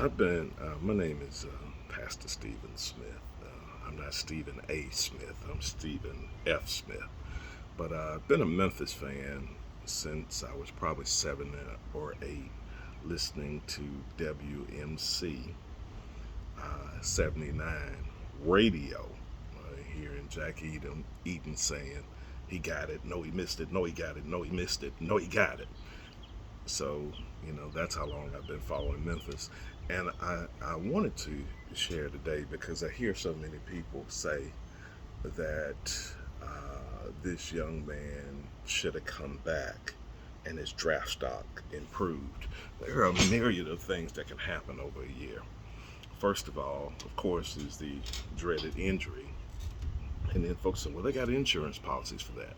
My name is Pastor Stephen Smith. I'm not Stephen A. Smith, I'm Stephen F. Smith. But I've been a Memphis fan since I was probably 7 or 8, listening to WMC 79 radio, hearing Jack Eaton saying, he got it, no, he missed it, no, he got it, no, he missed it, no, he got it. So, that's how long I've been following Memphis. And I wanted to share today because I hear so many people say that this young man should have come back and his draft stock improved. There are a myriad of things that can happen over a year. First of all, of course, is the dreaded injury. And then folks say, well, they got insurance policies for that.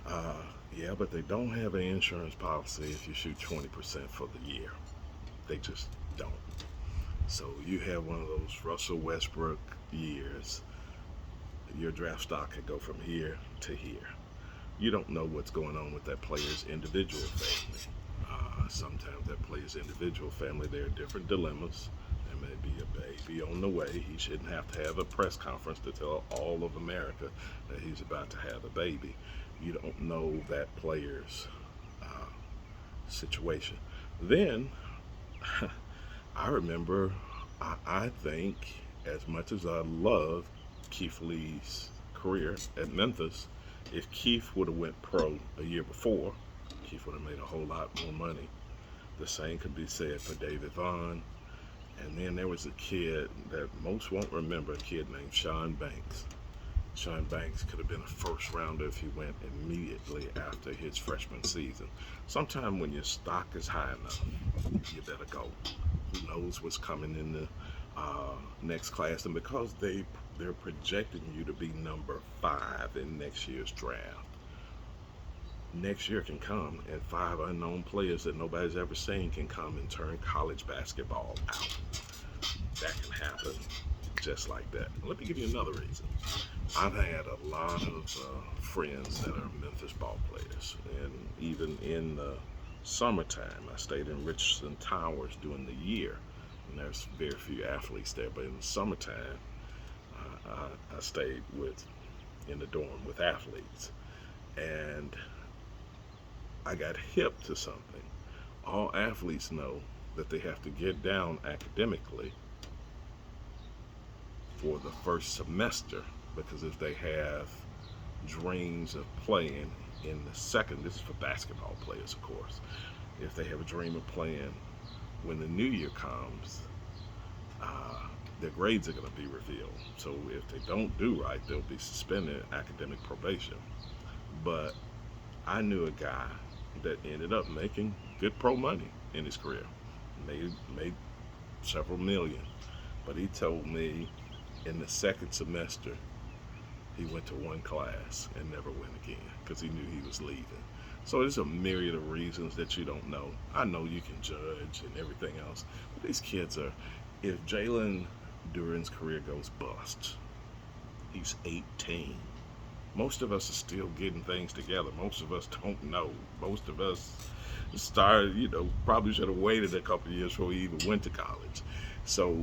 Uh, yeah, but they don't have an insurance policy if you shoot 20% for the year. They just don't. So you have one of those Russell Westbrook years, your draft stock could go from here to here. You don't know what's going on with that player's individual family. Sometimes that player's individual family, there are different dilemmas. There may be a baby on the way. He shouldn't have to have a press conference to tell all of America that he's about to have a baby. You don't know that player's uh, situation. Then I remember, I think, as much as I love Keith Lee's career at Memphis, if Keith would have went pro a year before, Keith would have made a whole lot more money. The same could be said for David Vaughn. And then there was a kid that most won't remember, a kid named Sean Banks. Sean Banks could have been a first rounder if he went immediately after his freshman season. Sometime when your stock is high enough, you better go. Who knows what's coming in the next class? And because they're projecting you to be number 5 in next year's draft, next year can come and 5 unknown players that nobody's ever seen can come and turn college basketball out. That can happen just like that. Let me give you another reason. I've had a lot of friends that are Memphis ball players, and even in the summertime, I stayed in Richardson Towers during the year, and there's very few athletes there. But in the summertime, I stayed in the dorm with athletes, and I got hip to something. All athletes know that they have to get down academically for the first semester, because if they have dreams of playing in the second, this is for basketball players, of course, if they have a dream of playing when the new year comes, their grades are going to be revealed. So if they don't do right, they'll be suspended academic probation. But I knew a guy that ended up making good pro money in his career, made several million. But he told me in the second semester he went to one class and never went again because he knew he was leaving. So there's a myriad of reasons that you don't know. I know you can judge and everything else, but these kids are. If Jalen Duren's career goes bust, he's 18. Most of us are still getting things together. Most of us don't know. Most of us started, probably should have waited a couple of years before we even went to college. So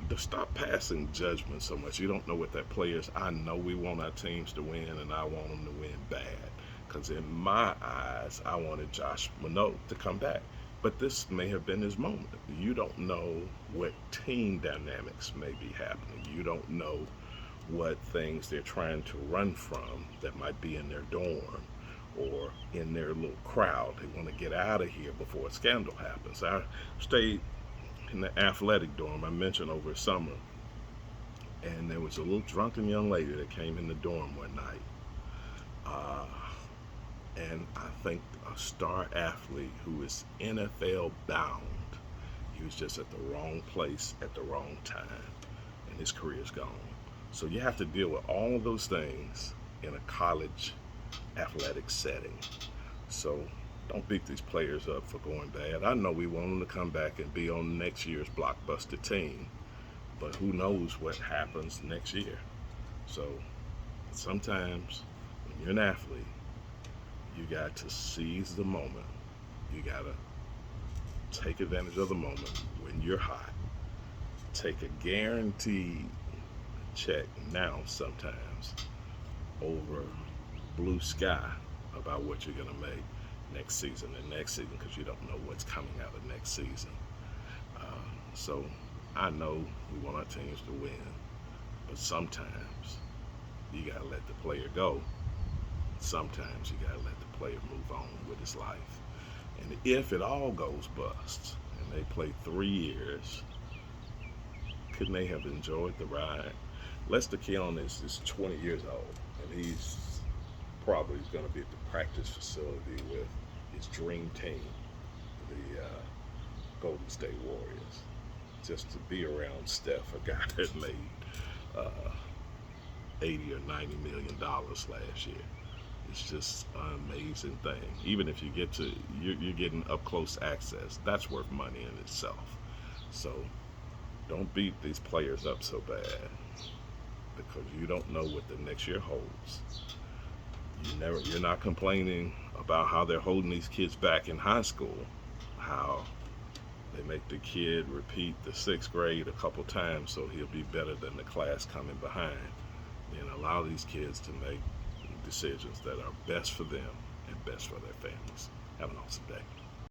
to stop passing judgment so much. You don't know what that player is. I know we want our teams to win, and I want them to win bad. Because in my eyes, I wanted Josh Minot to come back. But this may have been his moment. You don't know what team dynamics may be happening. You don't know what things they're trying to run from that might be in their dorm or in their little crowd. They want to get out of here before a scandal happens. I stayed in the athletic dorm I mentioned over summer, and there was a little drunken young lady that came in the dorm one night. Uh, and I think a star athlete who is NFL bound, he was just at the wrong place at the wrong time, and his career is gone. So you have to deal with all of those things in a college athletic setting. So don't beat these players up for going bad. I know we want them to come back and be on next year's blockbuster team, but who knows what happens next year. So sometimes when you're an athlete, you got to seize the moment. You got to Take advantage of the moment when you're hot. Take a guaranteed check now sometimes over blue sky about what you're going to make next season and next season, because you don't know what's coming out of next season. So I know we want our teams to win, but sometimes you got to let the player go. Sometimes you got to let the player move on with his life. And if it all goes bust and they play 3 years, couldn't they have enjoyed the ride? Lester Keon is 20 years old, and he's probably going to be at the practice facility with his dream team, the Golden State Warriors. Just to be around Steph, a guy that made 80 or 90 million dollars last year. It's just an amazing thing. Even if you get to, you're getting up close access. That's worth money in itself. So don't beat these players up so bad, because you don't know what the next year holds. You're not complaining about how they're holding these kids back in high school, how they make the kid repeat the 6th grade a couple times so he'll be better than the class coming behind. And allow these kids to make decisions that are best for them and best for their families. Have an awesome day.